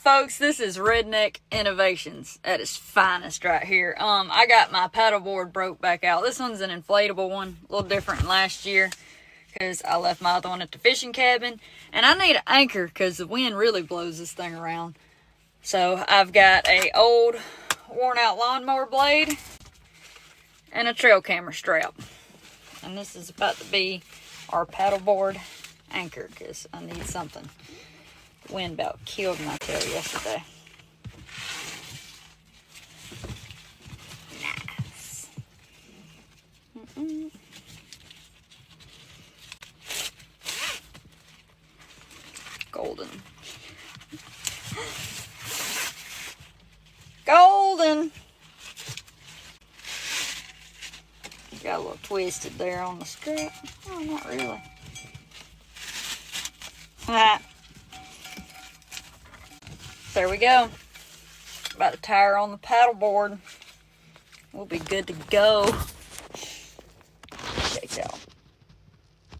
right, folks, this is Redneck Innovations at its finest right here. I got my paddleboard broke back out. This one's an inflatable one, a little different than last year because I left my other one at the fishing cabin. And I need an anchor because the wind really blows this thing around. So I've got a old worn out lawnmower blade and a trail camera strap. And this is about to be our paddleboard anchor because I need something. The wind about killed my tail yesterday. Nice. Golden. Golden. Got a little twisted there on the strap. Oh, not really. There we go. About to tire on the paddleboard. We'll be good to go.